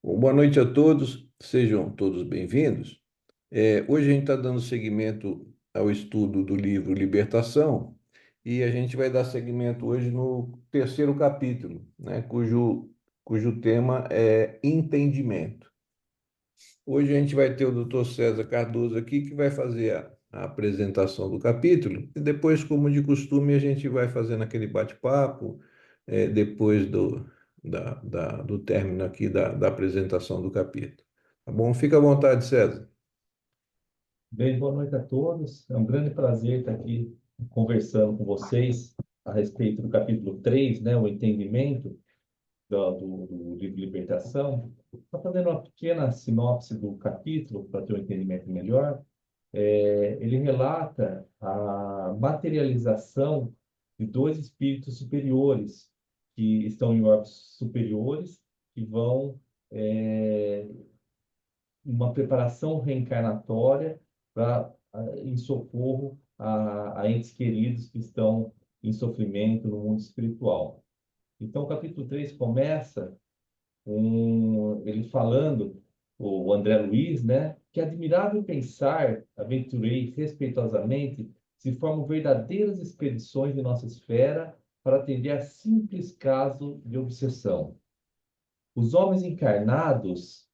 Bom, boa noite a todos, sejam todos bem-vindos. Hoje a gente está dando seguimento ao estudo do livro Libertação e a gente vai dar seguimento hoje no terceiro capítulo, né, cujo tema é entendimento. Hoje a gente vai ter o Dr. César Cardoso aqui que vai fazer a apresentação do capítulo e depois, como de costume, a gente vai fazendo aquele bate-papo, depois do término aqui da apresentação do capítulo. Tá bom? Fica à vontade, César. Bem, boa noite a todos. É um grande prazer estar aqui conversando com vocês a respeito do capítulo 3, né, o entendimento do livro Libertação. Só fazendo uma pequena sinopse do capítulo, para ter um entendimento melhor, ele relata a materialização de dois espíritos superiores que estão em órbitas superiores, que vão é, uma preparação reencarnatória para em socorro a entes queridos que estão em sofrimento no mundo espiritual. Então, o capítulo 3 começa com ele falando, o André Luiz, né, que é admirável pensar, aventurei respeitosamente, se formam verdadeiras expedições de nossa esfera para atender a simples caso de obsessão. Os homens encarnados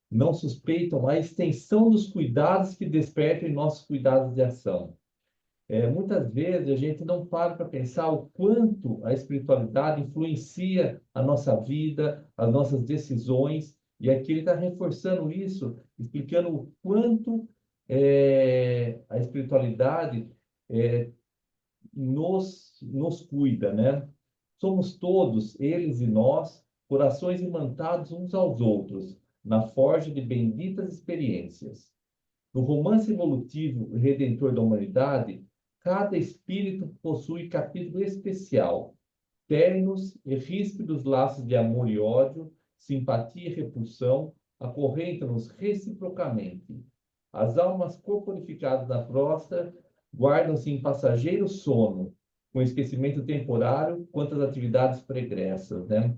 não suspeitam a extensão dos cuidados que despertam em nossos cuidados de ação. Muitas vezes a gente não para pensar o quanto a espiritualidade influencia a nossa vida, as nossas decisões, e aqui ele está reforçando isso, explicando o quanto a espiritualidade é, nos cuida, né? Somos todos, eles e nós, corações imantados uns aos outros, na forja de benditas experiências. No romance evolutivo e redentor da humanidade, cada espírito possui capítulo especial, ternos e ríspidos laços de amor e ódio, simpatia e repulsão, acorrentam-nos reciprocamente. As almas corporificadas na próstata guardam-se em passageiro sono, com esquecimento temporário quanto às atividades pregressas, né?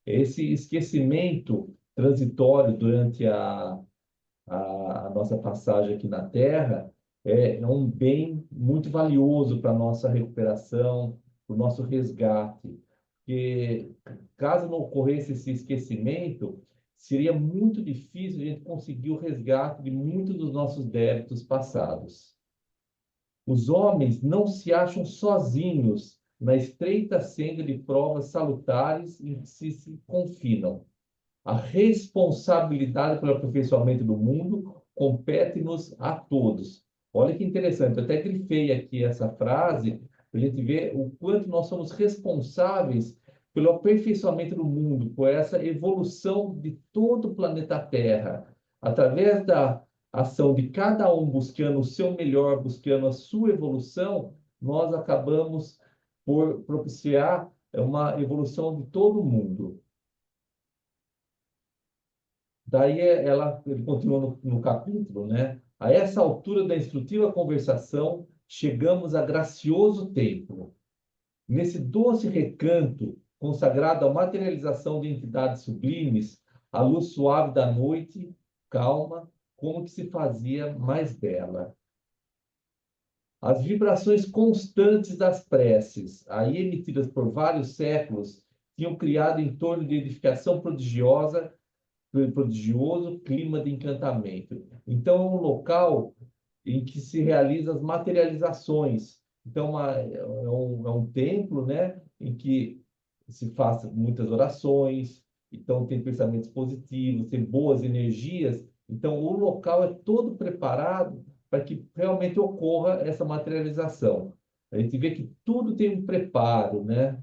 Esse esquecimento transitório durante a nossa passagem aqui na Terra é um bem muito valioso para a nossa recuperação, para o nosso resgate. Porque caso não ocorresse esse esquecimento, seria muito difícil a gente conseguir o resgate de muitos dos nossos débitos passados. Os homens não se acham sozinhos na estreita senda de provas salutares em que se confinam. A responsabilidade pelo aperfeiçoamento do mundo compete-nos a todos. Olha que interessante, eu até grifei aqui essa frase para a gente ver o quanto nós somos responsáveis pelo aperfeiçoamento do mundo, por essa evolução de todo o planeta Terra, através da ação de cada um buscando o seu melhor, buscando a sua evolução, nós acabamos por propiciar uma evolução de todo o mundo. Daí ele continua no capítulo, né? A essa altura da instrutiva conversação, chegamos a gracioso templo. Nesse doce recanto, consagrado à materialização de entidades sublimes, a luz suave da noite, calma, como que se fazia mais bela. As vibrações constantes das preces, aí emitidas por vários séculos, tinham criado em torno de edificação prodigioso clima de encantamento. Então, é um local em que se realizam as materializações. Então, é um templo, né, em que se faz muitas orações, então tem pensamentos positivos, tem boas energias. Então, o local é todo preparado para que realmente ocorra essa materialização. A gente vê que tudo tem um preparo, né?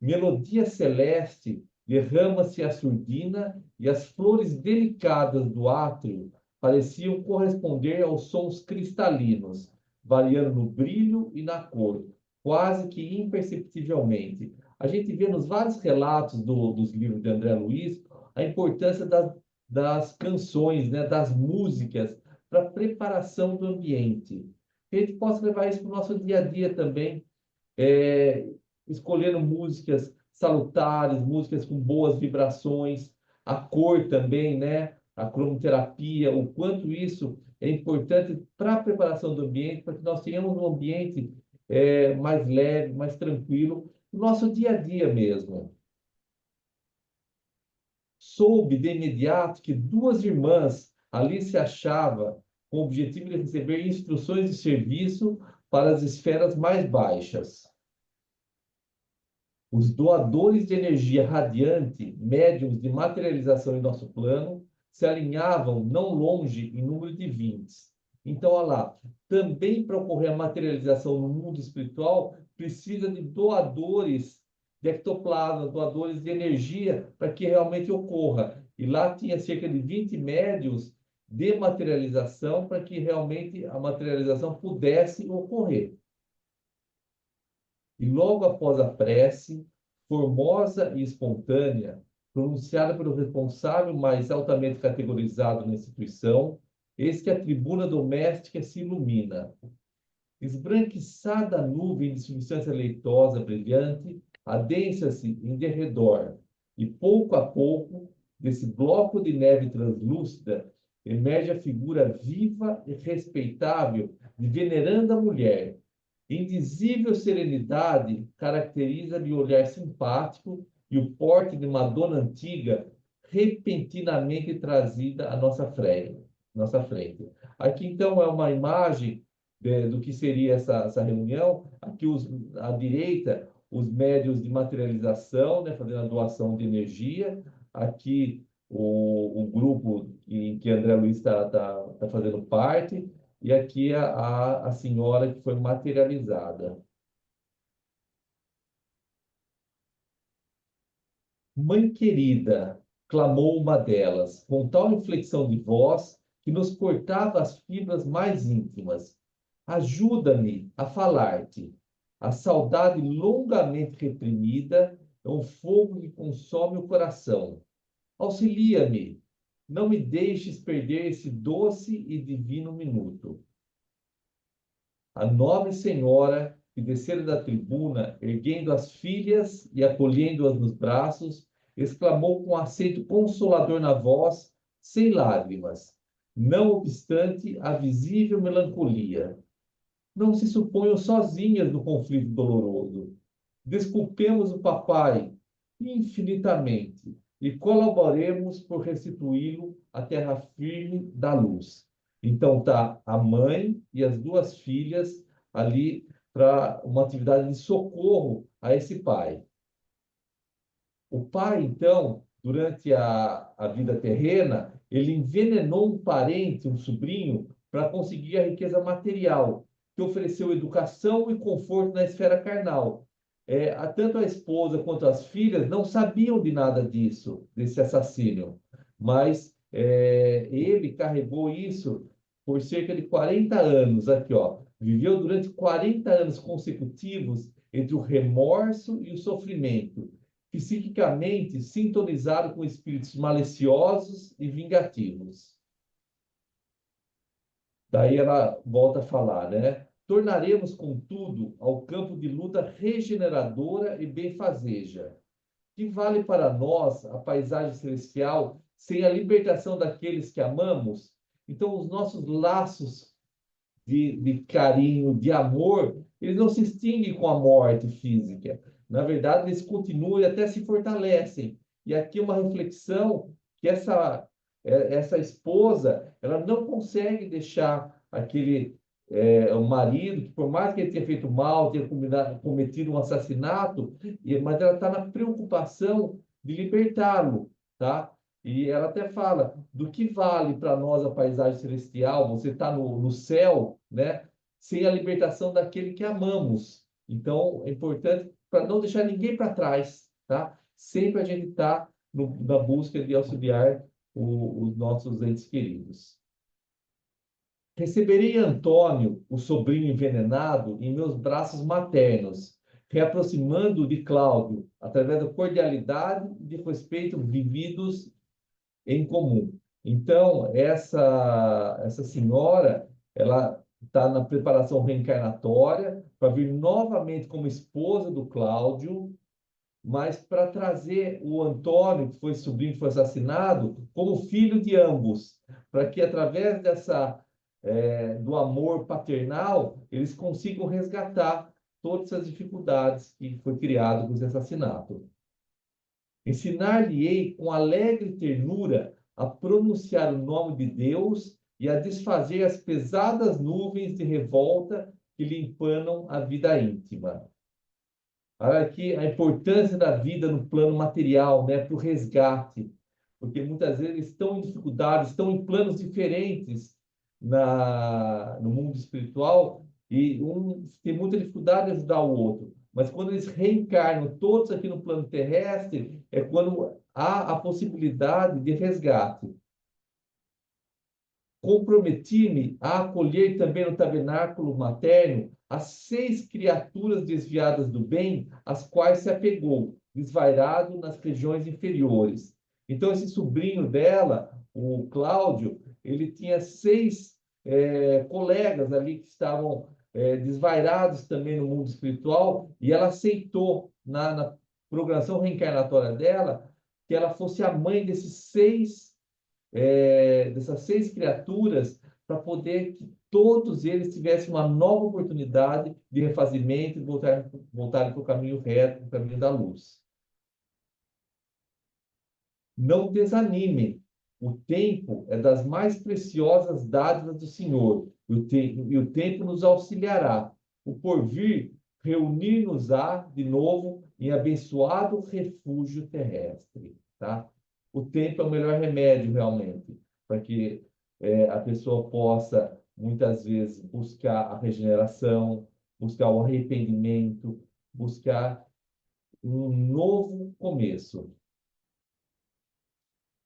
Melodia celeste, derrama-se a surdina e as flores delicadas do átrio pareciam corresponder aos sons cristalinos, variando no brilho e na cor, quase que imperceptivelmente. A gente vê nos vários relatos dos livros de André Luiz a importância das canções, né, das músicas, para a preparação do ambiente. Que a gente possa levar isso para o nosso dia a dia também, é, escolhendo músicas salutares, músicas com boas vibrações, a cor também, né? A cromoterapia, o quanto isso é importante para a preparação do ambiente, para que nós tenhamos um ambiente mais leve, mais tranquilo, no nosso dia a dia mesmo. Soube de imediato que duas irmãs ali se achavam com o objetivo de receber instruções de serviço para as esferas mais baixas. Os doadores de energia radiante, médiums de materialização em nosso plano, se alinhavam não longe em número de 20. Então, olha lá, também para ocorrer a materialização no mundo espiritual, precisa de doadores de ectoplasma, doadores de energia, para que realmente ocorra. E lá tinha cerca de 20 médios de materialização para que realmente a materialização pudesse ocorrer. E logo após a prece, formosa e espontânea, pronunciada pelo responsável mais altamente categorizado na instituição, eis que a tribuna doméstica se ilumina. Esbranquiçada a nuvem de substância leitosa brilhante, adensa-se em derredor, e pouco a pouco, desse bloco de neve translúcida, emerge a figura viva e respeitável de veneranda mulher. Indizível serenidade caracteriza-lhe o olhar simpático e o porte de uma dona antiga repentinamente trazida à nossa frente. Aqui, então, é uma imagem do que seria essa reunião. Aqui, à direita, os médios de materialização, né, fazendo a doação de energia. Aqui, o grupo em que André Luiz está fazendo parte. E aqui a senhora que foi materializada. Mãe querida, clamou uma delas, com tal inflexão de voz que nos cortava as fibras mais íntimas. Ajuda-me a falar-te. A saudade longamente reprimida é um fogo que consome o coração. Auxilia-me. Não me deixes perder esse doce e divino minuto. A nobre senhora, que descera da tribuna, erguendo as filhas e acolhendo-as nos braços, exclamou com acento consolador na voz, sem lágrimas, não obstante a visível melancolia. Não se suponham sozinhas no conflito doloroso. Desculpemos o papai infinitamente e colaboremos por restituí-lo à terra firme da luz. Então tá a mãe e as duas filhas ali para uma atividade de socorro a esse pai. O pai, então, durante a vida terrena, ele envenenou um parente, um sobrinho, para conseguir a riqueza material, que ofereceu educação e conforto na esfera carnal. Tanto a esposa quanto as filhas não sabiam de nada disso, desse assassínio, mas ele carregou isso por cerca de 40 anos. Aqui, ó, viveu durante 40 anos consecutivos entre o remorso e o sofrimento, psiquicamente sintonizado com espíritos maliciosos e vingativos. Daí ela volta a falar, né? Tornaremos, contudo, ao campo de luta regeneradora e benfazeja. Que vale para nós a paisagem celestial sem a libertação daqueles que amamos? Então, os nossos laços de carinho, de amor, eles não se extinguem com a morte física. Na verdade, eles continuam e até se fortalecem. E aqui uma reflexão que essa esposa, ela não consegue deixar aquele o marido, que por mais que ele tenha feito mal, tenha cometido um assassinato, mas ela está na preocupação de libertá-lo, tá? E ela até fala do que vale para nós a paisagem celestial, você está no céu, né? Sem a libertação daquele que amamos. Então, é importante para não deixar ninguém para trás, tá? Sempre a gente está na busca de auxiliar os nossos entes queridos. Receberei Antônio, o sobrinho envenenado, em meus braços maternos, reaproximando de Cláudio, através da cordialidade e de respeito vividos em comum. Então, essa senhora, ela está na preparação reencarnatória para vir novamente como esposa do Cláudio, mas para trazer o Antônio, que foi sobrinho, que foi assassinado, como filho de ambos, para que através do amor paternal eles consigam resgatar todas as dificuldades que foi criado com esse assassinato. Ensinar-lhe-ei com alegre ternura a pronunciar o nome de Deus e a desfazer as pesadas nuvens de revolta que lhe empanam a vida íntima. Olha aqui a importância da vida no plano material, né, para o resgate, porque muitas vezes eles estão em dificuldades, estão em planos diferentes no mundo espiritual e um tem muita dificuldade de ajudar o outro. Mas quando eles reencarnam todos aqui no plano terrestre, é quando há a possibilidade de resgate. Comprometi-me a acolher também no tabernáculo materno as 6 criaturas desviadas do bem, às quais se apegou, desvairado nas regiões inferiores. Então, esse sobrinho dela, o Cláudio, ele tinha 6 colegas ali que estavam desvairados também no mundo espiritual, e ela aceitou, na programação reencarnatória dela, que ela fosse a mãe dessas 6 criaturas, para poder que todos eles tivessem uma nova oportunidade de refazimento e voltarem para o caminho reto, para o caminho da luz. Não desanimem. O tempo é das mais preciosas dádivas do Senhor, e o tempo nos auxiliará. O porvir reunir-nos-á de novo em abençoado refúgio terrestre. Tá? O tempo é o melhor remédio, realmente, para que a pessoa possa, muitas vezes, buscar a regeneração, buscar o arrependimento, buscar um novo começo.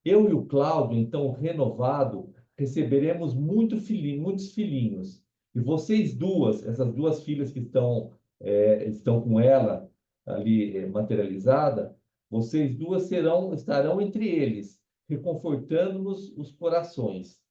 Eu e o Cláudio, então, renovado, receberemos muitos filhinhos. E vocês duas, essas duas filhas que estão com ela ali materializada, vocês duas estarão entre eles, reconfortando-nos os corações.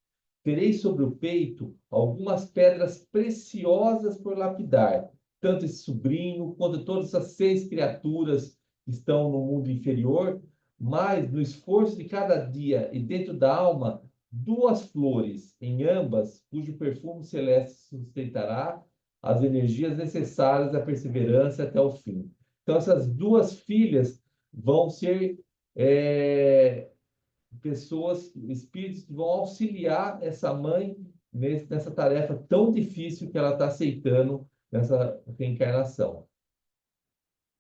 Terei sobre o peito algumas pedras preciosas por lapidar, tanto esse sobrinho quanto todas essas 6 criaturas que estão no mundo inferior, mas no esforço de cada dia e dentro da alma, 2 flores, em ambas, cujo perfume celeste sustentará as energias necessárias à perseverança até o fim. Então, essas 2 filhas vão ser pessoas, espíritos que vão auxiliar essa mãe nessa tarefa tão difícil que ela está aceitando nessa reencarnação.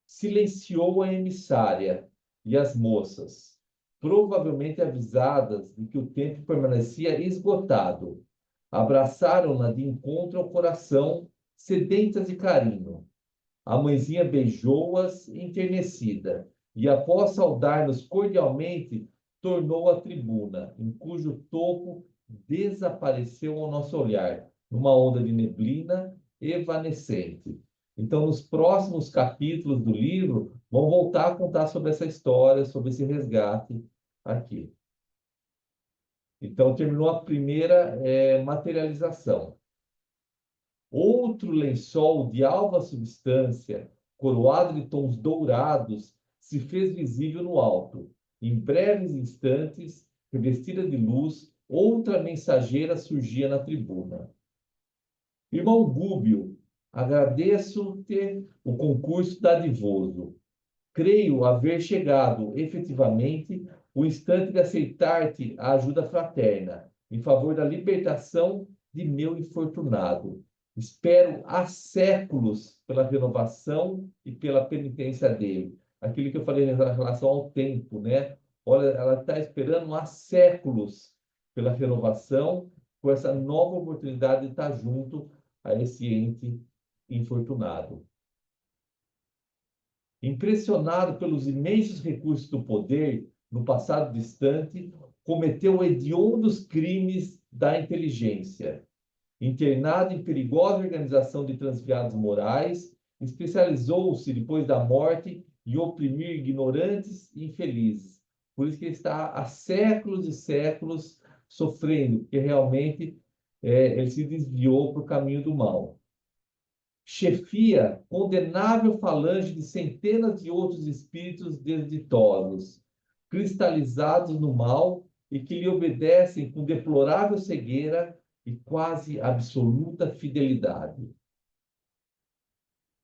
Silenciou a emissária e as moças, provavelmente avisadas de que o tempo permanecia esgotado. Abraçaram-na de encontro ao coração, sedentas de carinho. A mãezinha beijou-as enternecida, e após saudar-nos cordialmente, tornou à tribuna, em cujo topo desapareceu ao nosso olhar, numa onda de neblina evanescente. Então, nos próximos capítulos do livro, vão voltar a contar sobre essa história, sobre esse resgate aqui. Então, terminou a primeira materialização. Outro lençol de alva substância, coroado de tons dourados, se fez visível no alto. Em breves instantes, revestida de luz, outra mensageira surgia na tribuna. Irmão Gúbio, agradeço-te o concurso dadivoso. Creio haver chegado, efetivamente, o instante de aceitar-te a ajuda fraterna, em favor da libertação de meu infortunado. Espero há séculos pela renovação e pela penitência dele. Aquilo que eu falei em relação ao tempo, né? Olha, ela está esperando há séculos pela renovação, por essa nova oportunidade de estar junto a esse ente infortunado. Impressionado pelos imensos recursos do poder, no passado distante, cometeu hediondos crimes da inteligência. Internado em perigosa organização de transviados morais, especializou-se, depois da morte, em oprimir ignorantes e infelizes. Por isso que ele está há séculos e séculos sofrendo, porque realmente ele se desviou para o caminho do mal. chefia condenável falange de centenas de outros espíritos desditosos, cristalizados no mal e que lhe obedecem com deplorável cegueira e quase absoluta fidelidade.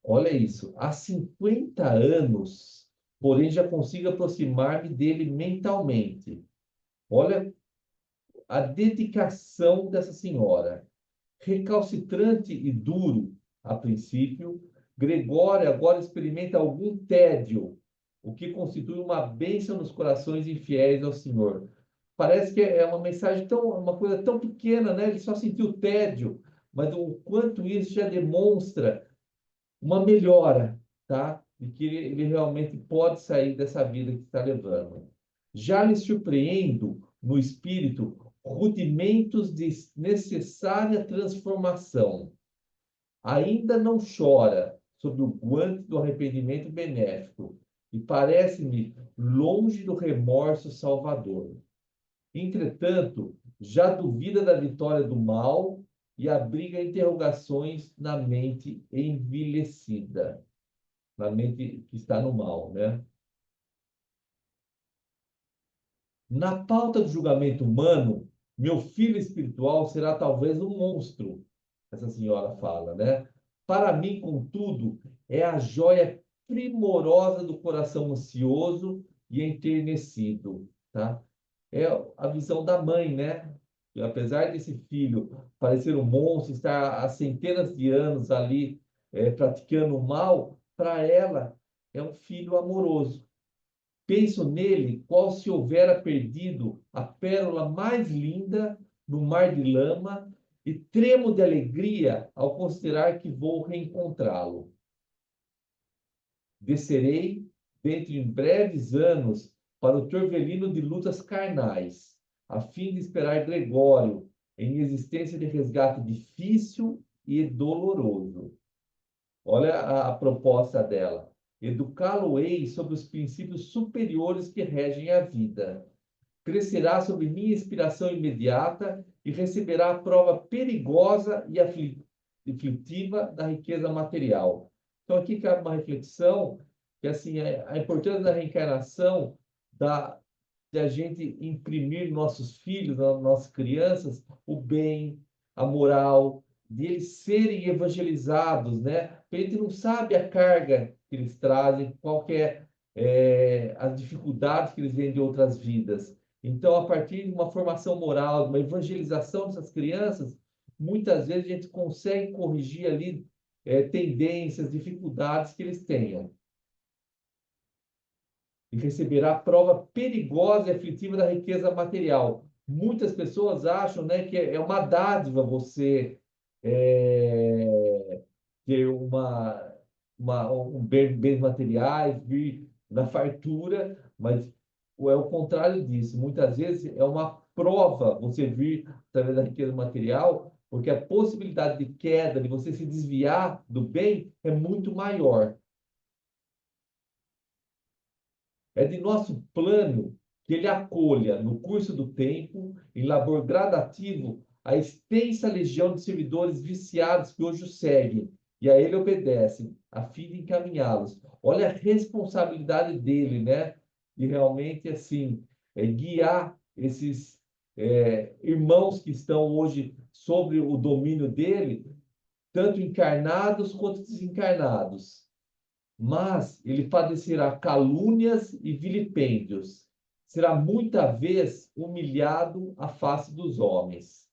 Olha isso, há 50 anos, porém já consigo aproximar-me dele mentalmente. Olha a dedicação dessa senhora. Recalcitrante e duro, a princípio, Gregório agora experimenta algum tédio, o que constitui uma bênção nos corações infiéis ao Senhor. Parece que é uma mensagem uma coisa tão pequena, né? Ele só sentiu tédio, mas o quanto isso já demonstra uma melhora, tá? De que ele realmente pode sair dessa vida que está levando. Já lhe surpreendo no espírito rudimentos de necessária transformação. Ainda não chora sob o guante do arrependimento benéfico e parece-me longe do remorso salvador. Entretanto, já duvida da vitória do mal e abriga interrogações na mente envilecida, na mente que está no mal, né? Na pauta do julgamento humano, meu filho espiritual será talvez um monstro, essa senhora fala, né? Para mim, contudo, é a joia primorosa do coração ansioso e enternecido, tá? É a visão da mãe, né? E apesar desse filho parecer um monstro, estar há centenas de anos ali praticando o mal, para ela é um filho amoroso. Penso nele qual se houvera perdido a pérola mais linda no mar de lama e tremo de alegria ao considerar que vou reencontrá-lo. Descerei, dentro de breves anos, para o torvelino de lutas carnais, a fim de esperar Gregório em existência de resgate difícil e doloroso. Olha a proposta dela. Educá-lo-ei sobre os princípios superiores que regem a vida. Crescerá sob minha inspiração imediata e receberá a prova perigosa e aflitiva da riqueza material. Então, aqui cabe uma reflexão que assim, a importância da reencarnação, da, de a gente imprimir nos nossos filhos, nas nossas crianças, o bem, a moral, de eles serem evangelizados, né? Porque a gente não sabe a carga que eles trazem, qual que as dificuldades que eles vêm de outras vidas. Então, a partir de uma formação moral, de uma evangelização dessas crianças, muitas vezes a gente consegue corrigir ali tendências, dificuldades que eles tenham. E receberá a prova perigosa e aflitiva da riqueza material. Muitas pessoas acham, né, que é uma dádiva você ter bens materiais, vir na fartura, mas é o contrário disso. Muitas vezes é uma prova você vir através da riqueza material, porque a possibilidade de queda, de você se desviar do bem, é muito maior. É de nosso plano que ele acolha, no curso do tempo, em labor gradativo, a extensa legião de servidores viciados que hoje o seguem e a ele obedecem, a fim de encaminhá-los. Olha a responsabilidade dele, né? E realmente, assim, guiar esses irmãos que estão hoje sobre o domínio dele, tanto encarnados quanto desencarnados, mas ele padecerá calúnias e vilipêndios. Será muita vez humilhado à face dos homens.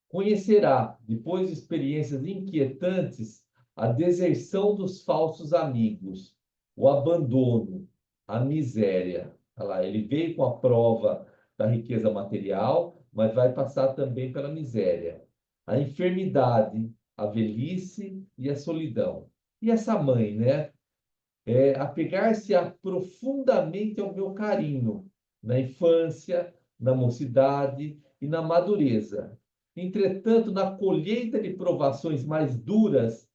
Conhecerá, depois de experiências inquietantes, a deserção dos falsos amigos, o abandono, a miséria. Olha lá, ele veio com a prova da riqueza material, mas vai passar também pela miséria, a enfermidade, a velhice e a solidão. E essa mãe, né? Apegar-se profundamente ao meu carinho, na infância, na mocidade e na madureza. Entretanto, na colheita de provações mais duras,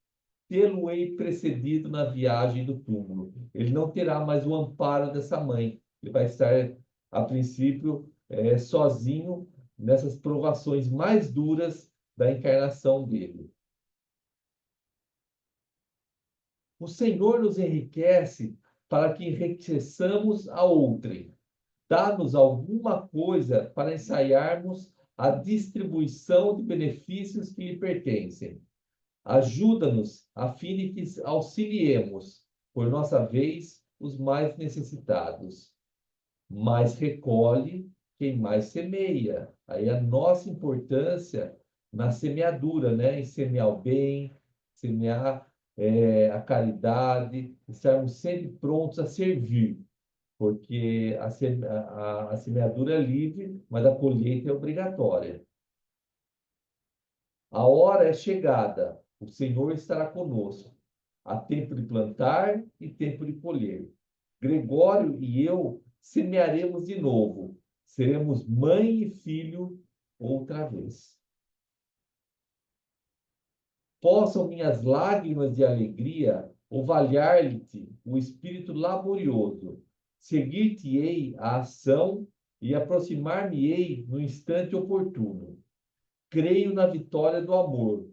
tê-lo-ei precedido na viagem do túmulo. Ele não terá mais o amparo dessa mãe. Ele vai estar, a princípio, sozinho nessas provações mais duras da encarnação dele. O Senhor nos enriquece para que enriqueçamos a outrem. Dá-nos alguma coisa para ensaiarmos a distribuição de benefícios que lhe pertencem. Ajuda-nos a fim de que auxiliemos, por nossa vez, os mais necessitados. Mais recolhe quem mais semeia. Aí a nossa importância na semeadura, né? Em semear o bem, semear a caridade, estarmos sempre prontos a servir, porque a semeadura é livre, mas a colheita é obrigatória. A hora é chegada, o Senhor estará conosco. Há tempo de plantar e tempo de colher. Gregório e eu semearemos de novo. Seremos mãe e filho outra vez. Possam minhas lágrimas de alegria orvalhar-lhe-te o espírito laborioso. Seguir-te-ei a ação e aproximar-me-ei no instante oportuno. Creio na vitória do amor.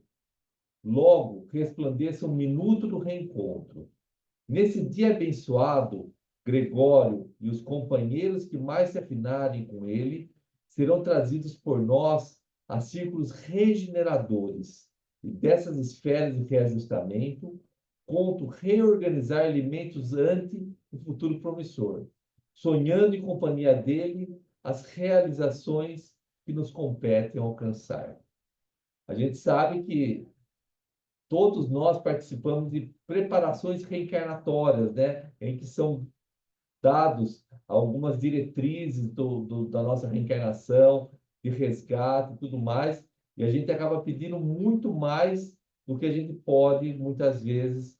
Logo resplandeça um minuto do reencontro. Nesse dia abençoado, Gregório e os companheiros que mais se afinarem com ele serão trazidos por nós a círculos regeneradores. E dessas esferas de reajustamento, conto reorganizar elementos ante o futuro promissor, sonhando em companhia dele as realizações que nos competem alcançar. A gente sabe que todos nós participamos de preparações reencarnatórias, né? Em que são dados algumas diretrizes da nossa reencarnação, de resgate e tudo mais, e a gente acaba pedindo muito mais do que a gente pode, muitas vezes,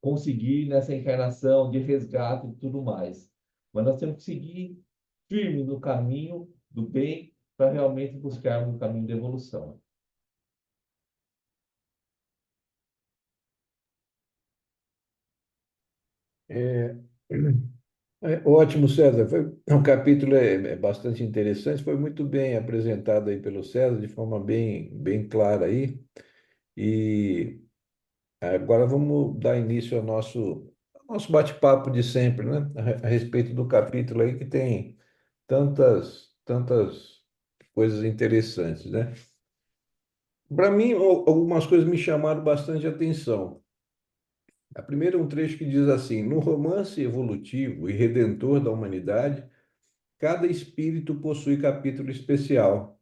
conseguir nessa encarnação de resgate e tudo mais. Mas nós temos que seguir firme no caminho do bem para realmente buscarmos o caminho da evolução. É, ótimo, César. O capítulo é bastante interessante, foi muito bem apresentado aí pelo César, de forma bem clara aí. E agora vamos dar início ao nosso bate-papo de sempre, né? A respeito do capítulo aí que tem tantas coisas interessantes, né? Para mim, algumas coisas me chamaram bastante atenção. A primeira é um trecho que diz assim: no romance evolutivo e redentor da humanidade, cada espírito possui capítulo especial.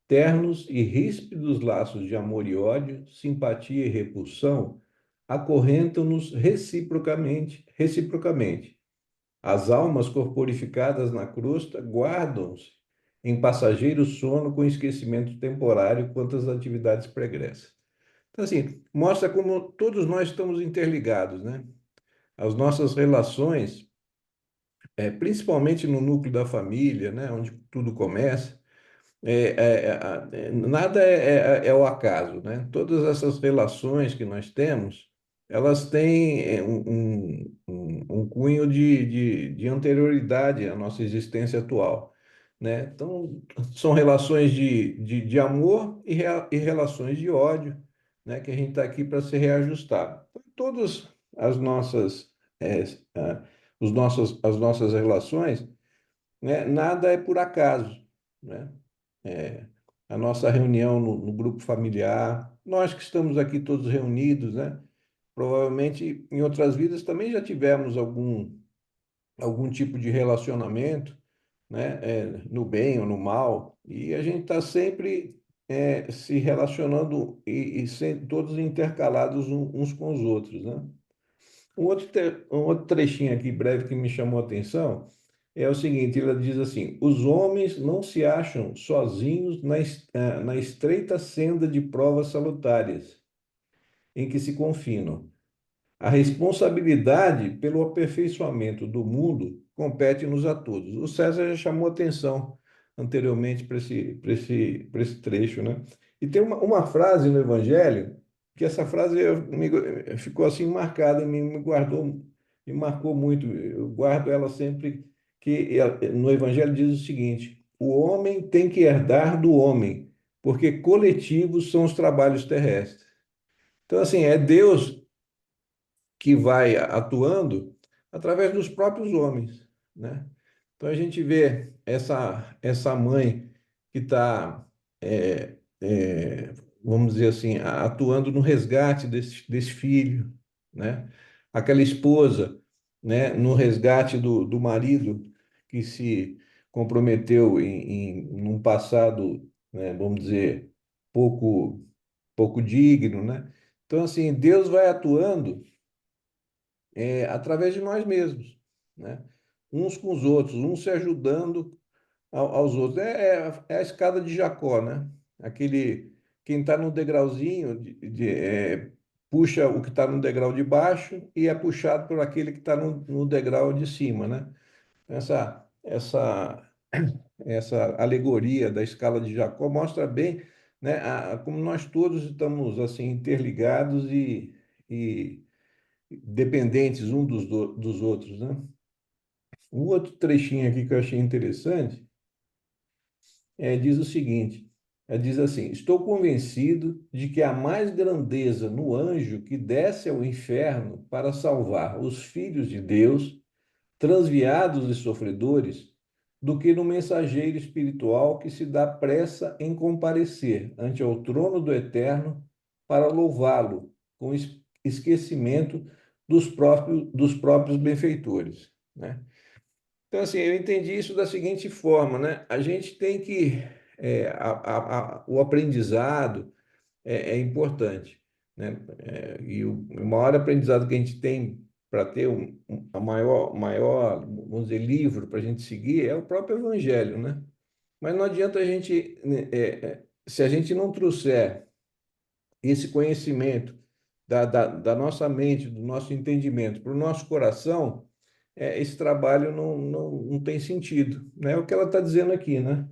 Ternos e ríspidos laços de amor e ódio, simpatia e repulsão acorrentam-nos reciprocamente. As almas corporificadas na crosta guardam-se em passageiro sono com esquecimento temporário quanto às atividades pregressas. Então, assim, mostra como todos nós estamos interligados, né? As nossas relações, principalmente no núcleo da família, né, onde tudo começa, nada é o acaso, né? Todas essas relações que nós temos, elas têm um cunho de anterioridade à nossa existência atual, né? Então, são relações de amor e relações de ódio, né? Que a gente está aqui para se reajustar. Então, todas as nossas, é, ah, as nossas relações, né? Nada é por acaso, né? É, a nossa reunião no grupo familiar, nós que estamos aqui todos reunidos, né? Provavelmente em outras vidas também já tivemos algum tipo de relacionamento, né? No bem ou no mal, e a gente está sempre se relacionando todos intercalados uns com os outros, né? Um outro trechinho aqui breve que me chamou a atenção é o seguinte, ela diz assim: os homens não se acham sozinhos na estreita senda de provas salutares em que se confinam. A responsabilidade pelo aperfeiçoamento do mundo compete-nos a todos. O César já chamou atenção anteriormente para esse trecho, né? E tem uma frase no Evangelho, que essa frase ficou assim marcada em mim, me marcou muito. Eu guardo ela sempre, que no Evangelho diz o seguinte: o homem tem que herdar do homem, porque coletivos são os trabalhos terrestres. Então, assim, é Deus que vai atuando através dos próprios homens, né? Então a gente vê essa mãe que está, vamos dizer assim, atuando no resgate desse filho, né? Aquela esposa, né, no resgate do marido que se comprometeu num passado, né, vamos dizer, pouco, pouco digno, né? Então, assim, Deus vai atuando através de nós mesmos, né? Uns com os outros, uns se ajudando aos outros. É a escada de Jacó, né? Aquele, quem está no degrauzinho puxa o que está no degrau de baixo e é puxado por aquele que está no degrau de cima, né? Essa, essa alegoria da escala de Jacó mostra bem, né, como nós todos estamos assim interligados e dependentes dos outros, né? Um outro trechinho aqui que eu achei interessante diz o seguinte: diz assim: Estou convencido de que há mais grandeza no anjo que desce ao inferno para salvar os filhos de Deus, transviados e sofredores, do que no mensageiro espiritual que se dá pressa em comparecer ante o trono do Eterno para louvá-lo com esquecimento dos próprios benfeitores, né? Então, assim, eu entendi isso da seguinte forma, né? A gente tem que. O aprendizado é importante, né? E o maior aprendizado que a gente tem para ter a maior, vamos dizer, livro para a gente seguir é o próprio Evangelho, né? Mas não adianta a gente, né, se a gente não trouxer esse conhecimento da nossa mente, do nosso entendimento para o nosso coração, esse trabalho não tem sentido, né? É o que ela está dizendo aqui, né?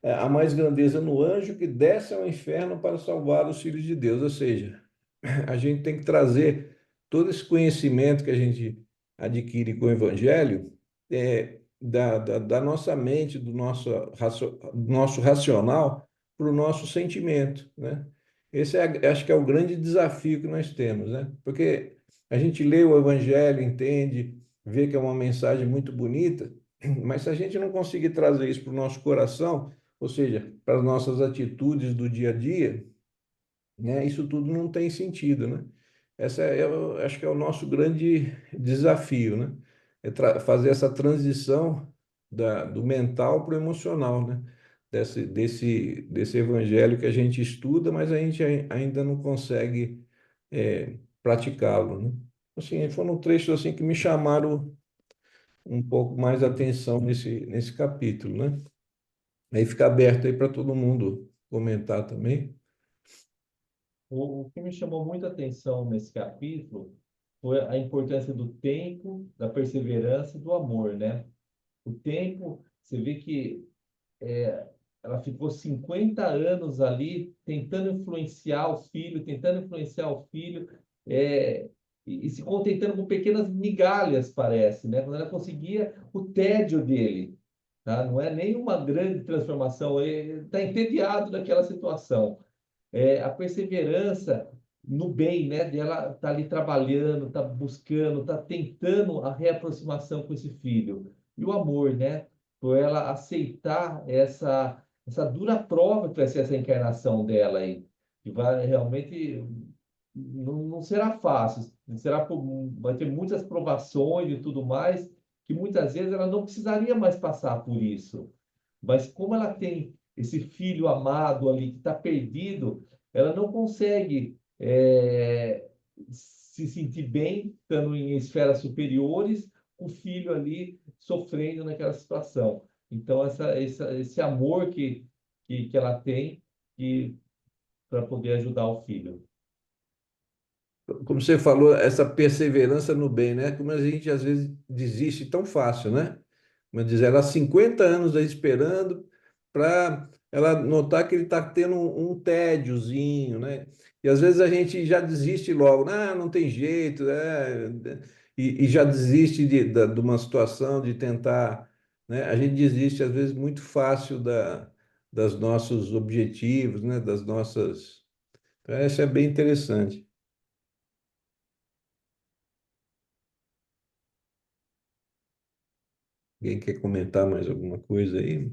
Há mais grandeza no anjo que desce ao inferno para salvar os filhos de Deus. Ou seja, a gente tem que trazer todo esse conhecimento que a gente adquire com o Evangelho da nossa mente, do nosso racional para o nosso sentimento, né? Esse acho que é o grande desafio que nós temos, né? Porque a gente lê o Evangelho, entende, vê que é uma mensagem muito bonita, mas se a gente não conseguir trazer isso para o nosso coração, ou seja, para as nossas atitudes do dia a dia, né? Isso tudo não tem sentido, né? Eu acho que é o nosso grande desafio, né? Fazer essa transição do mental para o emocional, né? Desse evangelho que a gente estuda, mas a gente ainda não consegue praticá-lo, né? Assim, foram trechos assim que me chamaram um pouco mais a atenção nesse capítulo, né? Aí fica aberto aí para todo mundo comentar também. O que me chamou muita atenção nesse capítulo foi a importância do tempo, da perseverança e do amor, né? O tempo, você vê que ela ficou 50 anos ali tentando influenciar o filho, é, e se contentando com pequenas migalhas, parece, né? Quando ela conseguia o tédio dele, tá? Não é nenhuma grande transformação, ele está entediado daquela situação. A perseverança no bem, né? Dela tá ali trabalhando, tá buscando, tá tentando a reaproximação com esse filho. E o amor, né? Por ela aceitar essa dura prova que vai ser essa encarnação dela aí, que vai realmente não será fácil, vai ter muitas provações e tudo mais, que muitas vezes ela não precisaria mais passar por isso. Mas como ela tem esse filho amado ali que está perdido, ela não consegue se sentir bem estando em esferas superiores, o filho ali sofrendo naquela situação. Então, esse amor que ela tem para poder ajudar o filho. Como você falou, essa perseverança no bem, né? Como a gente às vezes desiste tão fácil, né? Mas diz ela há 50 anos aí esperando para ela notar que ele está tendo um tédiozinho, né? E às vezes a gente já desiste logo, não tem jeito, e já desiste de uma situação de tentar, né? A gente desiste às vezes muito fácil das nossos objetivos, né? Das nossas. Então, isso é bem interessante. Alguém quer comentar mais alguma coisa aí?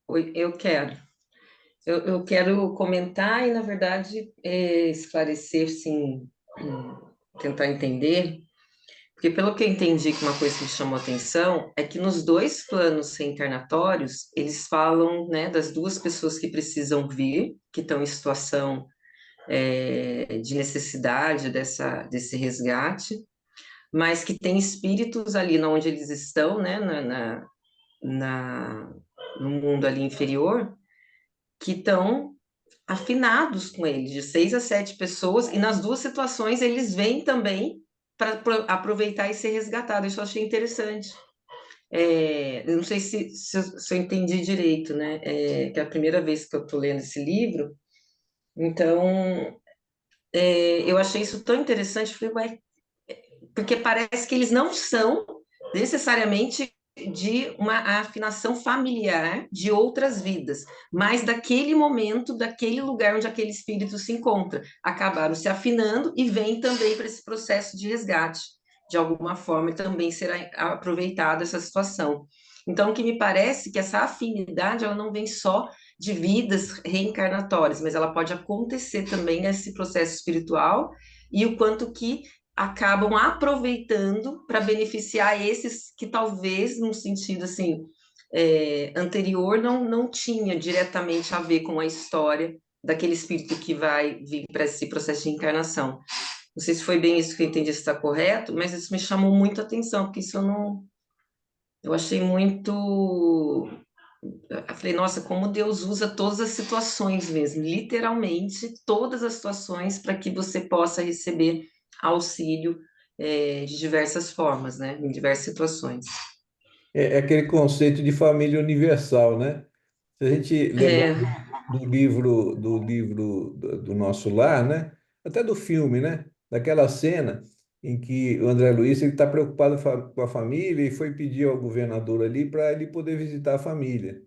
Oi, eu quero. Eu quero comentar e, na verdade, esclarecer, sim, tentar entender, porque pelo que eu entendi, que uma coisa que me chamou a atenção é que nos dois planos reencarnatórios, eles falam, né, das duas pessoas que precisam vir, que estão em situação, de necessidade desse resgate, mas que tem espíritos ali onde eles estão, né, na, no mundo ali inferior, que estão afinados com ele, de 6 a 7 pessoas, e nas duas situações eles vêm também para aproveitar e ser resgatados. Isso eu achei interessante. Eu não sei se eu entendi direito, né? Que é a primeira vez que eu estou lendo esse livro, então eu achei isso tão interessante. Falei, ué, porque parece que eles não são necessariamente de uma afinação familiar de outras vidas, mas daquele momento, daquele lugar onde aquele espírito se encontra, acabaram se afinando e vêm também para esse processo de resgate, de alguma forma, e também será aproveitada essa situação. Então, o que me parece é que essa afinidade, ela não vem só de vidas reencarnatórias, mas ela pode acontecer também nesse processo espiritual, e o quanto que acabam aproveitando para beneficiar esses que talvez, num sentido assim, anterior, não tinha diretamente a ver com a história daquele espírito que vai vir para esse processo de encarnação. Não sei se foi bem isso que eu entendi, se está correto, mas isso me chamou muito a atenção, porque isso eu não. Eu achei muito. Eu falei, nossa, como Deus usa todas as situações mesmo, literalmente todas as situações para que você possa receber auxílio, de diversas formas, né? Em diversas situações. É aquele conceito de família universal, né? Se a gente lembrar É, do Nosso Lar, né? Até do filme, né? Daquela cena em que o André Luiz ele está preocupado com a família e foi pedir ao governador ali para ele poder visitar a família.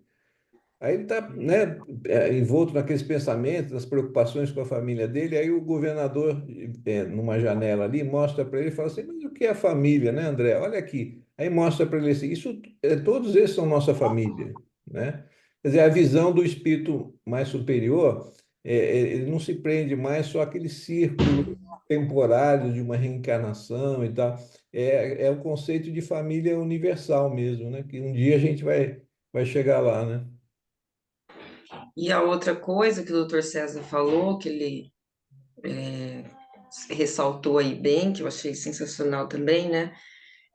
Aí ele está, né, envolto naqueles pensamentos, nas preocupações com a família dele. Aí o governador, numa janela ali, mostra para ele e fala assim: Mas o que é família, né, André? Olha aqui. Aí mostra para ele assim: todos esses são nossa família, né? Quer dizer, a visão do espírito mais superior, ele não se prende mais só àquele círculo temporário de uma reencarnação e tal. É o conceito de família universal mesmo, né? Que um dia a gente vai chegar lá, né? e a outra coisa que o doutor César falou, que ele ressaltou aí bem, que eu achei sensacional também, né?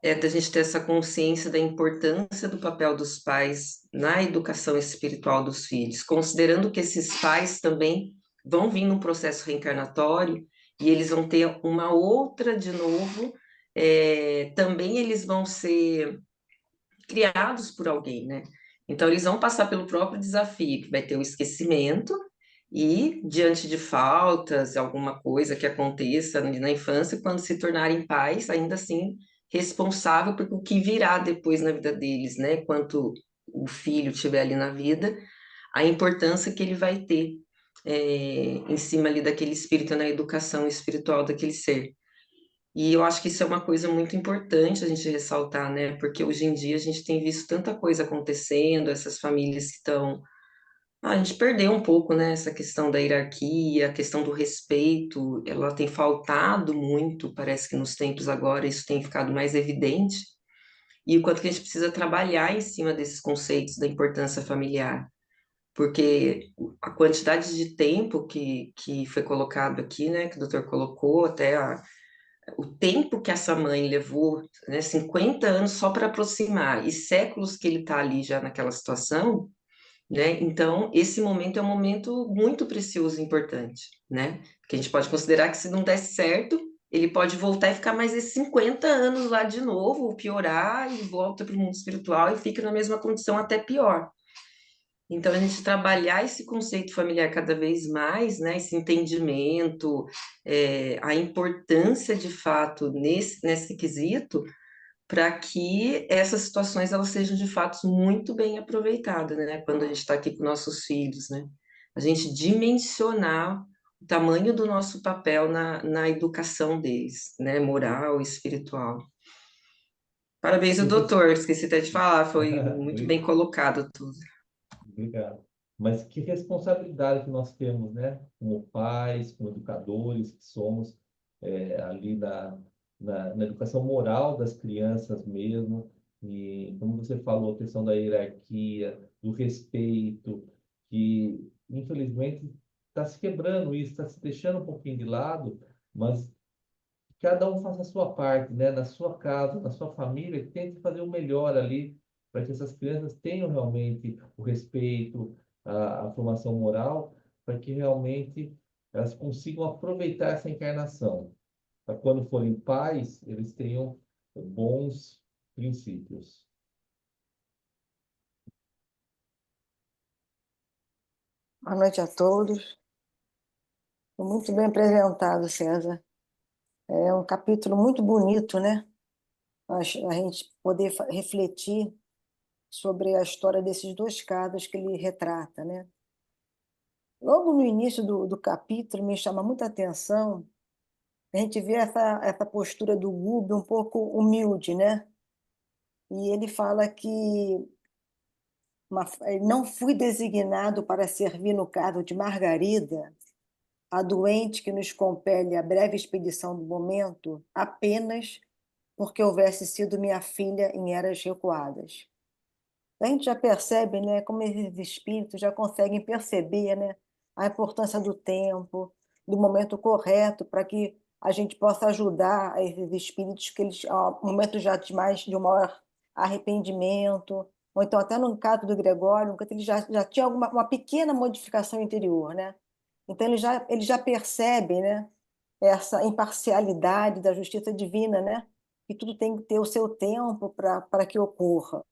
É da gente ter essa consciência da importância do papel dos pais na educação espiritual dos filhos, considerando que esses pais também vão vir num processo reencarnatório e eles vão ter uma outra de novo, também eles vão ser criados por alguém, né? Então, eles vão passar pelo próprio desafio, que vai ter o esquecimento, e diante de faltas, alguma coisa que aconteça na infância, quando se tornarem pais, ainda assim responsável por o que virá depois na vida deles, né? Quanto o filho estiver ali na vida, a importância que ele vai ter, em cima ali daquele espírito, na educação espiritual daquele ser. E eu acho que isso é uma coisa muito importante a gente ressaltar, né? Porque hoje em dia a gente tem visto tanta coisa acontecendo, essas famílias que estão. A gente perdeu um pouco, né? Essa questão da hierarquia, a questão do respeito, ela tem faltado muito, parece que nos tempos agora isso tem ficado mais evidente. E o quanto que a gente precisa trabalhar em cima desses conceitos da importância familiar. Porque a quantidade de tempo que foi colocado aqui, né? Que o doutor colocou, até o tempo que essa mãe levou, né, 50 anos só para aproximar, e séculos que ele está ali já naquela situação, né? Então, esse momento é um momento muito precioso e importante, né? Que a gente pode considerar que se não der certo, ele pode voltar e ficar mais esses 50 anos lá de novo, ou piorar, e volta para o mundo espiritual e fica na mesma condição, até pior. Então, a gente trabalhar esse conceito familiar cada vez mais, né, esse entendimento, a importância de fato nesse quesito, para que essas situações elas sejam de fato muito bem aproveitadas, né, quando a gente está aqui com nossos filhos, né, a gente dimensionar o tamanho do nosso papel na educação deles, né, moral e espiritual. Parabéns ao Que res- doutor, esqueci até de falar, foi muito bem Obri- colocado tudo. Obrigado. Mas que responsabilidade que nós temos, né? Como pais, como educadores que somos, ali na educação moral das crianças mesmo. E, como você falou, a questão da hierarquia, do respeito, que infelizmente está se quebrando isso, está se deixando um pouquinho de lado, mas cada um faça a sua parte, né? Na sua casa, na sua família, tente fazer o melhor ali para que essas crianças tenham realmente o respeito, a formação moral, para que realmente elas consigam aproveitar essa encarnação. Para quando forem pais, eles tenham bons princípios. Boa noite a todos. Foi muito bem apresentado, César. É um capítulo muito bonito, né? A gente poder refletir sobre a história desses dois casos que ele retrata, né? Logo no início do capítulo, me chama muita atenção, a gente vê essa postura do Gubi um pouco humilde, né? E ele fala que não fui designado para servir no cargo de Margarida, a doente que nos compele à breve expedição do momento, apenas porque houvesse sido minha filha em eras recuadas. A gente já percebe, né, como esses espíritos já conseguem perceber, né, a importância do tempo, do momento correto para que a gente possa ajudar esses espíritos que eles, momentos já de um maior arrependimento, ou então até no caso do Gregório, que ele já tinha uma pequena modificação interior, né? Então ele já percebe, né, essa imparcialidade da justiça divina, né? Que tudo tem que ter o seu tempo para que ocorra.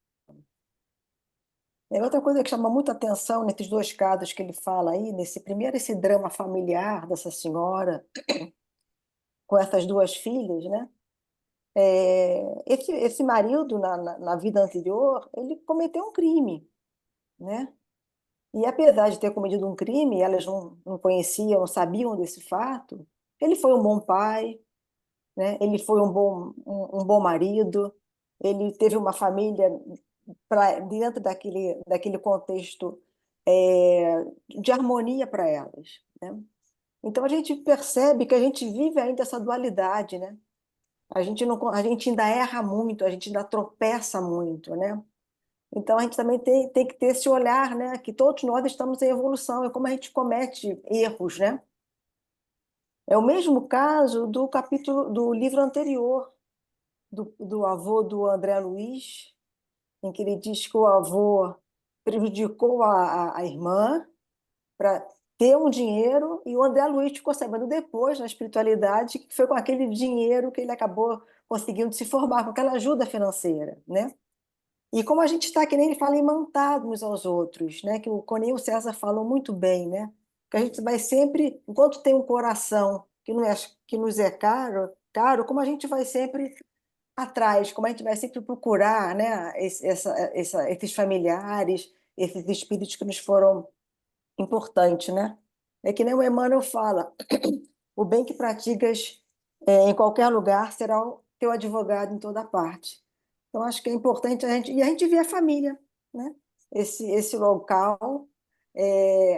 Outra coisa que chama muita atenção nesses dois casos que ele fala aí, nesse primeiro, esse drama familiar dessa senhora com essas duas filhas, né? Esse marido, na vida anterior, ele cometeu um crime, né? E apesar de ter cometido um crime, elas não conheciam, não sabiam desse fato, ele foi um bom pai, né? Ele foi um bom marido, ele teve uma família dentro daquele contexto de harmonia para elas, né? Então a gente percebe que a gente vive ainda essa dualidade, né? A gente não, a gente ainda erra muito, a gente ainda tropeça muito, né? Então a gente também tem que ter esse olhar, né? Que todos nós estamos em evolução, é como a gente comete erros, né? É o mesmo caso do capítulo do livro anterior, do avô do André Luiz, em que ele diz que o avô prejudicou a irmã para ter um dinheiro, e o André Luiz ficou sabendo depois, na espiritualidade, que foi com aquele dinheiro que ele acabou conseguindo se formar, com aquela ajuda financeira, né? E como a gente está, que nem ele fala, imantado uns aos outros, né? Que o Cone e o César falam muito bem, né? Que a gente vai sempre, enquanto tem um coração que nos é caro, como a gente vai sempre atrás, como a gente vai sempre procurar, né? Esses familiares, esses espíritos que nos foram importantes, né? É que nem o Emmanuel fala, o bem que praticas em qualquer lugar será o teu advogado em toda parte. Então, acho que é importante e a gente vê a família, né? Esse local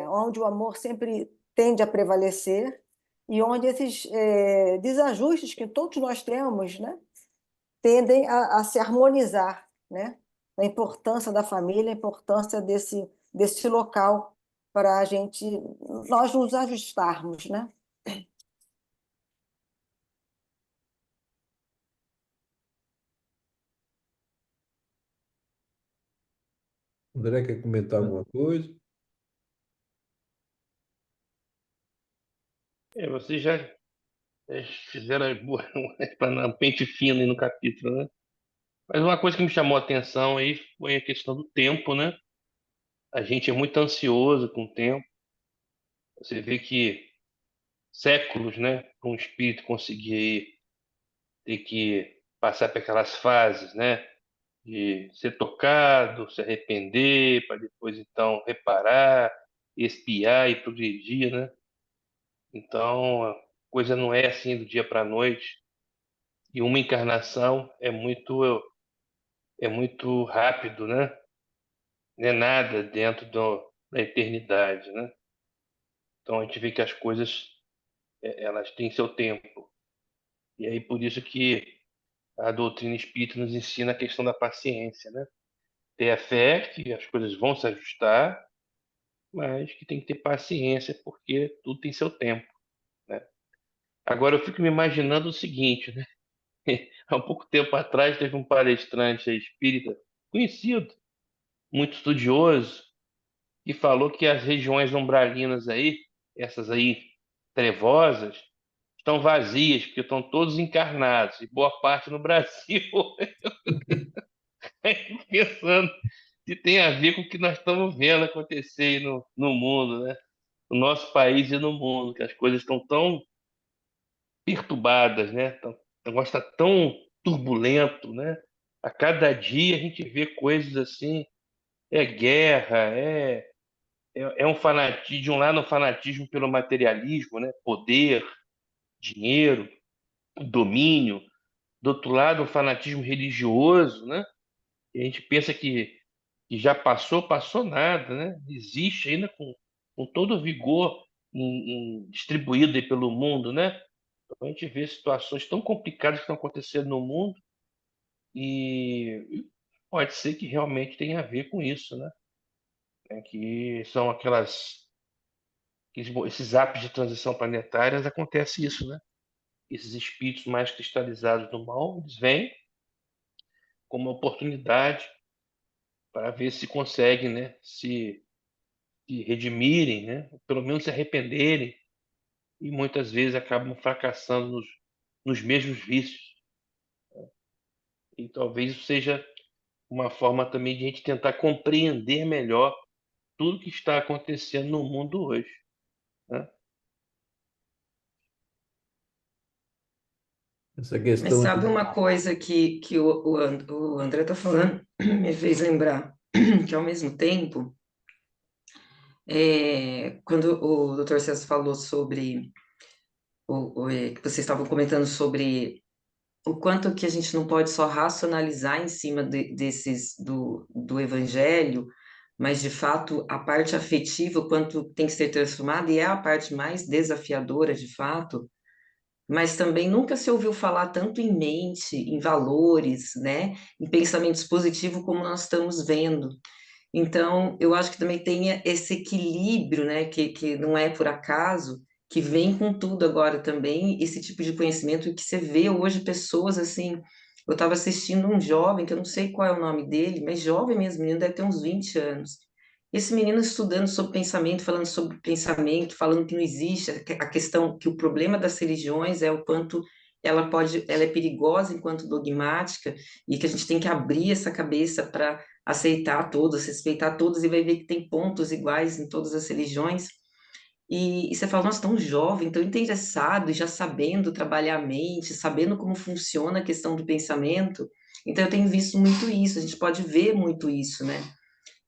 onde o amor sempre tende a prevalecer e onde esses desajustes que todos nós temos, né? Tendem a se harmonizar, né? A importância da família, a importância desse local para nós nos ajustarmos, né? André quer comentar alguma coisa? Vocês já fizeram um pente fino aí no capítulo, né? Mas uma coisa que me chamou a atenção aí foi a questão do tempo, né? A gente é muito ansioso com o tempo. Você vê que séculos, né, para um espírito conseguir ter que passar por aquelas fases, né, de ser tocado, se arrepender, para depois então reparar, expiar e progredir, né? Então, a coisa não é assim do dia para a noite. E uma encarnação é muito é muito rápido, né? Não é nada dentro da eternidade, né? Então a gente vê que as coisas elas têm seu tempo. E aí por isso que a doutrina espírita nos ensina a questão da paciência, né? Ter a fé que as coisas vão se ajustar, mas que tem que ter paciência porque tudo tem seu tempo, né? Agora eu fico me imaginando o seguinte, né? Há um pouco tempo atrás teve um palestrante aí espírita conhecido, muito estudioso, que falou que as regiões umbralinas aí, essas aí trevosas, estão vazias, porque estão todos encarnados, e boa parte no Brasil. Pensando se tem a ver com o que nós estamos vendo acontecer aí no mundo, né? No nosso país e no mundo, que as coisas estão tão perturbadas, né? O negócio está tão turbulento, né? A cada dia a gente vê coisas assim, é guerra, é um fanatismo, de um lado um fanatismo pelo materialismo, né? Poder, dinheiro, domínio, do outro lado um fanatismo religioso, né? E a gente pensa que já passou, passou nada, né? Existe ainda com todo o vigor distribuído aí pelo mundo, né? Então a gente vê situações tão complicadas que estão acontecendo no mundo e pode ser que realmente tenha a ver com isso, né? Que são esses ápices de transição planetária, acontece isso, né? Esses espíritos mais cristalizados do mal, eles vêm como uma oportunidade para ver se conseguem, né? Se redimirem, né? Pelo menos se arrependerem, e muitas vezes acabam fracassando nos mesmos vícios. E talvez isso seja uma forma também de a gente tentar compreender melhor tudo que está acontecendo no mundo hoje, né? Essa Mas questão sabe de... uma coisa que o André está falando, me fez lembrar que, ao mesmo tempo, quando o Dr. César falou sobre, que vocês estavam comentando sobre o quanto que a gente não pode só racionalizar em cima desses do evangelho, mas de fato a parte afetiva, o quanto tem que ser transformada, e é a parte mais desafiadora de fato, mas também nunca se ouviu falar tanto em mente, em valores, né, em pensamentos positivos como nós estamos vendo. Então, eu acho que também tem esse equilíbrio, né, que não é por acaso, que vem com tudo agora também, esse tipo de conhecimento que você vê hoje pessoas assim. Eu estava assistindo um jovem, que eu não sei qual é o nome dele, mas jovem mesmo, menino deve ter uns 20 anos. Esse menino estudando sobre pensamento, falando sobre pensamento, falando que não existe a questão, que o problema das religiões é o quanto ela é perigosa enquanto dogmática, e que a gente tem que abrir essa cabeça para aceitar todos, respeitar todos, e vai ver que tem pontos iguais em todas as religiões. E você fala, nossa, tão jovem, tão interessado, e já sabendo trabalhar a mente, sabendo como funciona a questão do pensamento. Então, eu tenho visto muito isso, a gente pode ver muito isso, né?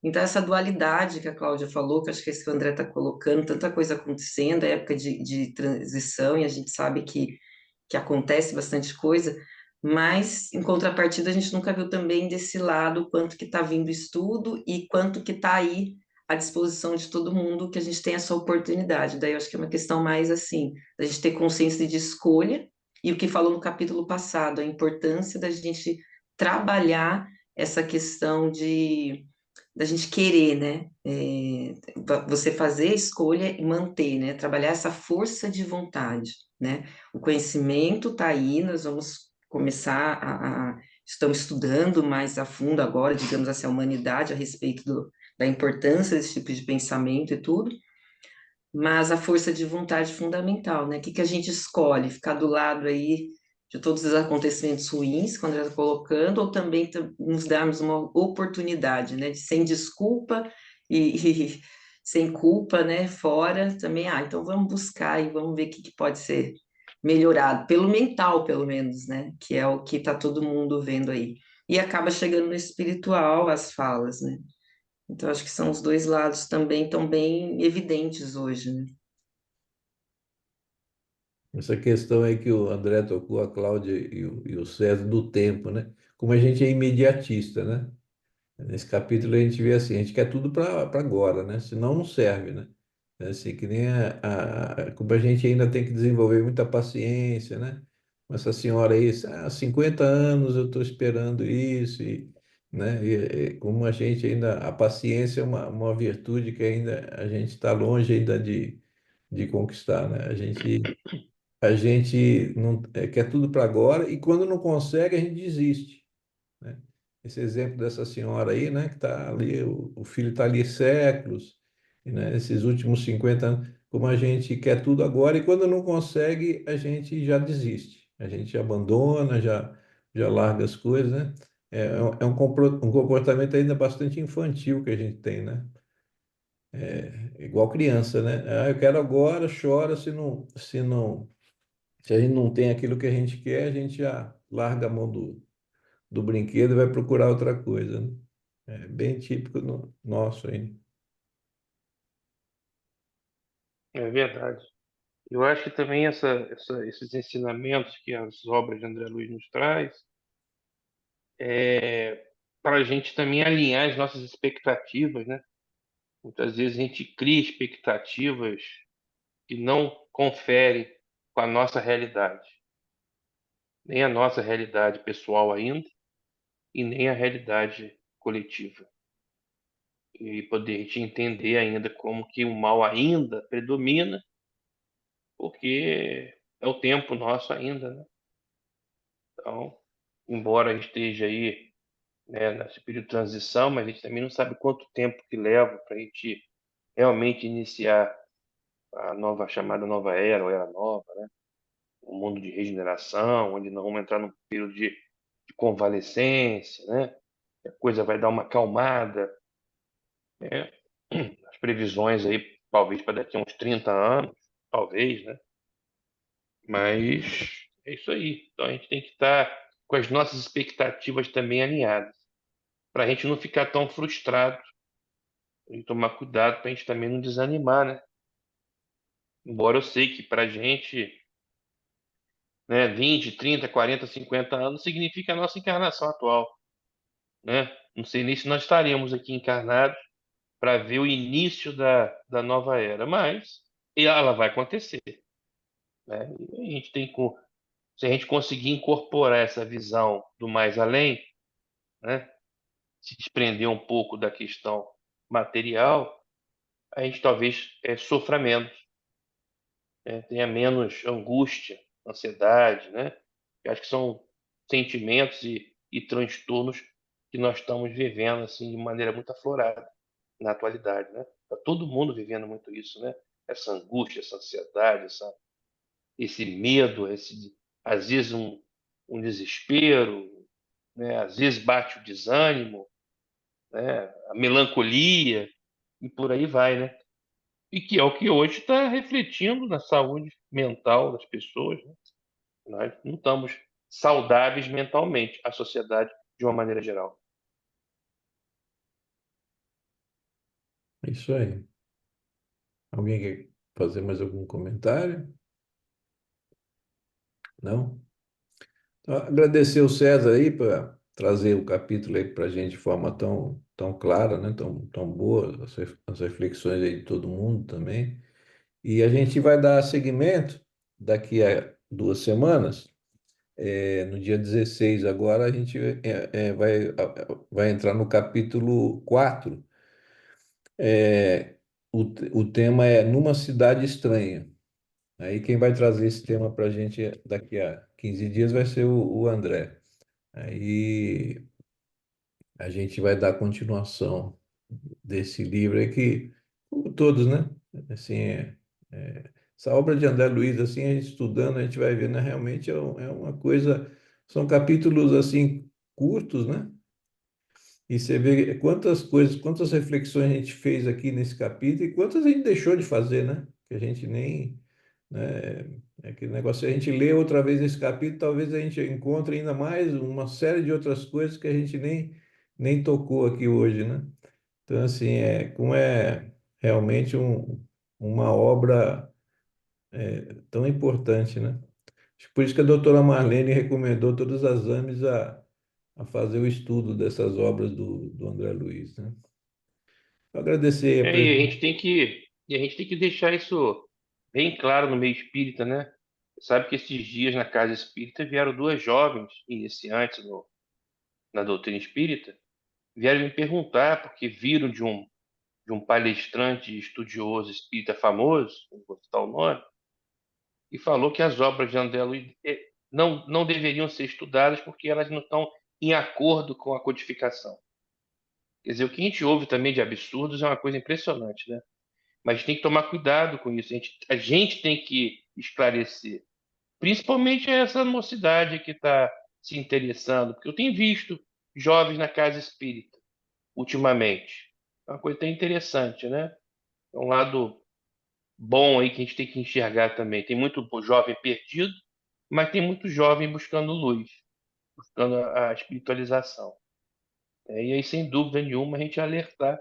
Então, essa dualidade que a Cláudia falou, que acho que é isso que o André está colocando, tanta coisa acontecendo, é época de transição, e a gente sabe que acontece bastante coisa, mas, em contrapartida, a gente nunca viu também desse lado quanto que está vindo estudo e quanto que está aí à disposição de todo mundo, que a gente tem essa oportunidade. Daí eu acho que é uma questão mais assim, da gente ter consciência de escolha, e o que falou no capítulo passado, a importância da gente trabalhar essa questão de da gente querer, né? Você fazer a escolha e manter, né? Trabalhar essa força de vontade, né? O conhecimento está aí, nós vamos começar estamos estudando mais a fundo agora, digamos assim, a humanidade a respeito da importância desse tipo de pensamento e tudo, mas a força de vontade é fundamental, né? O que que a gente escolhe? Ficar do lado aí de todos os acontecimentos ruins, quando ela está colocando, ou também nos darmos uma oportunidade, né? De sem desculpa e sem culpa, né? Fora também, então vamos buscar e vamos ver o que que pode ser melhorado, pelo mental, pelo menos, né? Que é o que está todo mundo vendo aí. E acaba chegando no espiritual as falas, né? Então, acho que são os dois lados também tão bem evidentes hoje, né? Essa questão aí que o André tocou, a Cláudia e o César, do tempo, né? como a gente é imediatista, né? Nesse capítulo a gente vê assim, a gente quer tudo para agora, né? Senão não serve, né? É assim, que nem como a gente ainda tem que desenvolver muita paciência, né? Essa senhora aí, há 50 anos eu estou esperando isso, né? E como a gente ainda, a paciência é uma virtude que ainda a gente está longe ainda de conquistar, né? A gente não, quer tudo para agora e quando não consegue a gente desiste, né? Esse exemplo dessa senhora aí, né, que está ali, o filho está ali séculos, e, né, esses últimos 50 anos, como a gente quer tudo agora, e quando não consegue, a gente já desiste, a gente abandona, já larga as coisas, né? Um comportamento ainda bastante infantil que a gente tem, né? Igual criança, né? Ah, eu quero agora, chora, se a gente não tem aquilo que a gente quer, a gente já larga a mão do brinquedo e vai procurar outra coisa, né? É bem típico nosso aí. É verdade. Eu acho que também esses ensinamentos que as obras de André Luiz nos traz é para a gente também alinhar as nossas expectativas, né? Muitas vezes a gente cria expectativas que não conferem com a nossa realidade, nem a nossa realidade pessoal ainda, e nem a realidade coletiva. E poder a gente entender ainda como que o mal ainda predomina, porque é o tempo nosso ainda, né? Então, embora a gente esteja aí, né, nesse período de transição, mas a gente também não sabe quanto tempo que leva para a gente realmente iniciar a nova chamada nova era, ou era nova, né? Um mundo de regeneração, onde nós vamos entrar num período de convalescência, né? A coisa vai dar uma acalmada, né? As previsões aí, talvez para daqui a uns 30 anos, talvez, né? Mas é isso aí. Então a gente tem que estar com as nossas expectativas também alinhadas, para a gente não ficar tão frustrado e tomar cuidado para a gente também não desanimar, né? Embora eu sei que para a gente, né, 20, 30, 40, 50 anos significa a nossa encarnação atual, né? Não sei nem se nós estaremos aqui encarnados para ver o início da nova era, mas ela vai acontecer, né? E a gente tem que, se a gente conseguir incorporar essa visão do mais além, né, se desprender um pouco da questão material, a gente talvez sofra menos, né, tenha menos angústia, ansiedade, né? Eu acho que são sentimentos e transtornos que nós estamos vivendo assim de maneira muito aflorada na atualidade, né? Tá todo mundo vivendo muito isso, né? Essa angústia, essa ansiedade, esse medo, às vezes um desespero, né? Às vezes bate o desânimo, né? A melancolia e por aí vai, né? E que é o que hoje está refletindo na saúde mental das pessoas, né? Nós não estamos saudáveis mentalmente, a sociedade de uma maneira geral. É isso aí. Alguém quer fazer mais algum comentário? Não? Então, agradecer o César aí para trazer o capítulo aí para a gente de forma tão clara, né? Tão boa, as reflexões aí de todo mundo também. E a gente vai dar seguimento daqui a 2 semanas. No dia 16 agora, a gente vai entrar no capítulo 4. É, o tema é Numa Cidade Estranha. Aí quem vai trazer esse tema para a gente daqui a 15 dias vai ser o André. Aí a gente vai dar continuação desse livro aí que, como todos, né? Assim, essa obra de André Luiz, assim, a gente estudando, a gente vai ver, né? Realmente é uma coisa, são capítulos, assim, curtos, né? E você vê quantas coisas, quantas reflexões a gente fez aqui nesse capítulo e quantas a gente deixou de fazer, né? Que a gente nem, né? É aquele negócio, se a gente lê outra vez esse capítulo, talvez a gente encontre ainda mais uma série de outras coisas que a gente nem tocou aqui hoje, né? Então, assim, como é realmente uma obra tão importante, né? Por isso que a doutora Marlene recomendou todas as AMES a fazer o estudo dessas obras do André Luiz, né? Agradecer a E a presença. gente tem que deixar isso bem claro no meio espírita, né? Sabe que esses dias na casa espírita vieram duas jovens iniciantes na doutrina espírita, vieram me perguntar porque viram de um palestrante estudioso espírita famoso, não vou citar o nome, e falou que as obras de André Luiz não deveriam ser estudadas porque elas não estão em acordo com a codificação. Quer dizer, o que a gente ouve também de absurdos é uma coisa impressionante, né? Mas tem que tomar cuidado com isso. A gente tem que esclarecer, principalmente essa mocidade que está se interessando, porque eu tenho visto jovens na casa espírita ultimamente. É uma coisa até interessante, né? É um lado bom aí que a gente tem que enxergar também. Tem muito jovem perdido, mas tem muito jovem buscando luz, buscando a espiritualização. E aí, sem dúvida nenhuma, a gente alertar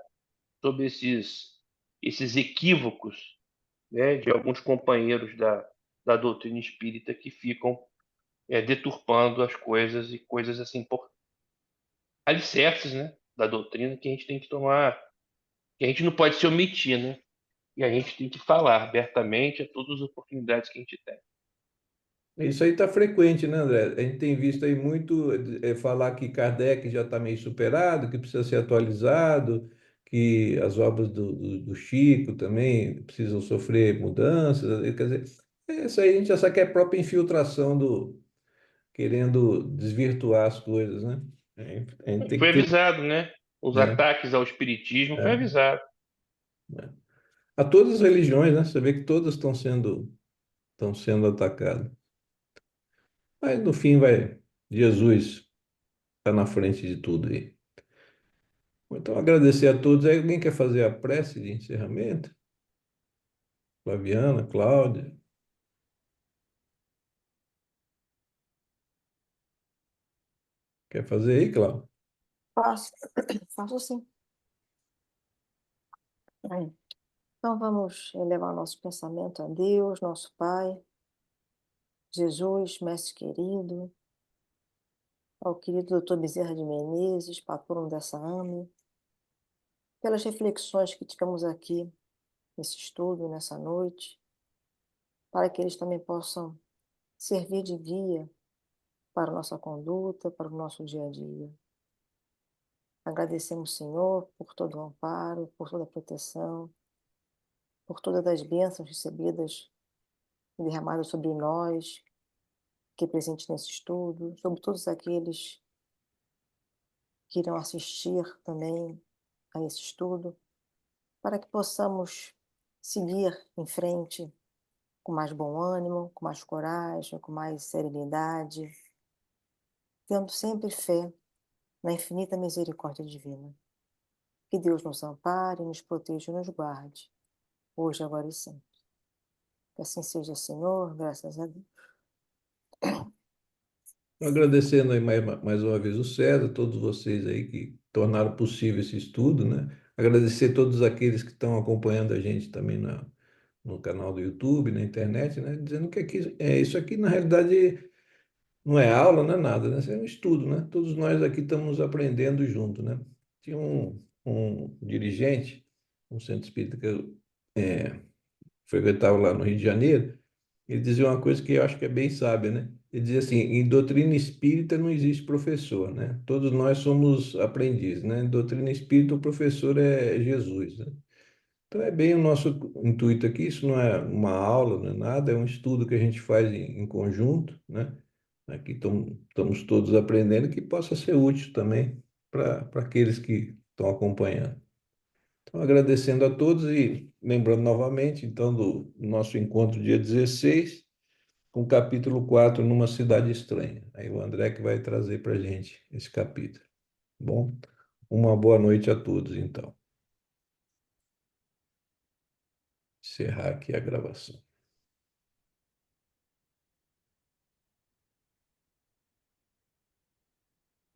sobre esses equívocos, né, de alguns companheiros da doutrina espírita que ficam deturpando as coisas e coisas assim, alicerces, né, da doutrina que a gente tem que tomar, que a gente não pode se omitir, né? E a gente tem que falar abertamente a todas as oportunidades que a gente tem. Isso aí está frequente, né, André? A gente tem visto aí muito falar que Kardec já está meio superado, que precisa ser atualizado, que as obras do Chico também precisam sofrer mudanças. Quer dizer, isso aí a gente já sabe que é a própria infiltração querendo desvirtuar as coisas, né? A gente tem que Foi ter, avisado, né? Os né? ataques ao espiritismo foi É, avisado. né? A todas as religiões, né? Você vê que todas estão sendo atacadas. Mas no fim vai, Jesus está na frente de tudo aí. Então, agradecer a todos. Aí, alguém quer fazer a prece de encerramento? Flaviana, Cláudia, quer fazer aí, Cláudia? Faço, faço sim. Aí. Então vamos elevar nosso pensamento a Deus, nosso Pai, Jesus, Mestre querido, ao querido Doutor Bezerra de Menezes, patrono dessa AME, pelas reflexões que tivemos aqui nesse estudo, nessa noite, para que eles também possam servir de guia para a nossa conduta, para o nosso dia a dia. Agradecemos, Senhor, por todo o amparo, por toda a proteção, por todas as bênçãos recebidas e derramadas sobre nós, que é presente nesse estudo, sobre todos aqueles que irão assistir também a esse estudo, para que possamos seguir em frente com mais bom ânimo, com mais coragem, com mais serenidade, tendo sempre fé na infinita misericórdia divina. Que Deus nos ampare, nos proteja e nos guarde, hoje, agora e sempre. Que assim seja, Senhor, graças a Deus. Agradecendo aí mais uma vez o César, todos vocês aí que tornaram possível esse estudo, né? Agradecer a todos aqueles que estão acompanhando a gente também no canal do YouTube, na internet, né? Dizendo que isso aqui, na realidade, não é aula, não é nada, né? Isso é um estudo, né? Todos nós aqui estamos aprendendo junto, né? Tinha um dirigente, um centro espírita que eu frequentava lá no Rio de Janeiro, ele dizia uma coisa que eu acho que é bem sábia, né? Ele dizia assim, em doutrina espírita não existe professor, né? Todos nós somos aprendizes, né? Em doutrina espírita o professor é Jesus, né? Então é bem o nosso intuito aqui, isso não é uma aula, não é nada, é um estudo que a gente faz em conjunto, né? Aqui estamos todos aprendendo que possa ser útil também para aqueles que estão acompanhando. Então, agradecendo a todos e lembrando novamente, então, do nosso encontro dia 16 com o capítulo 4 Numa Cidade Estranha. Aí o André que vai trazer para a gente esse capítulo. Bom, uma boa noite a todos, então. Encerrar aqui a gravação.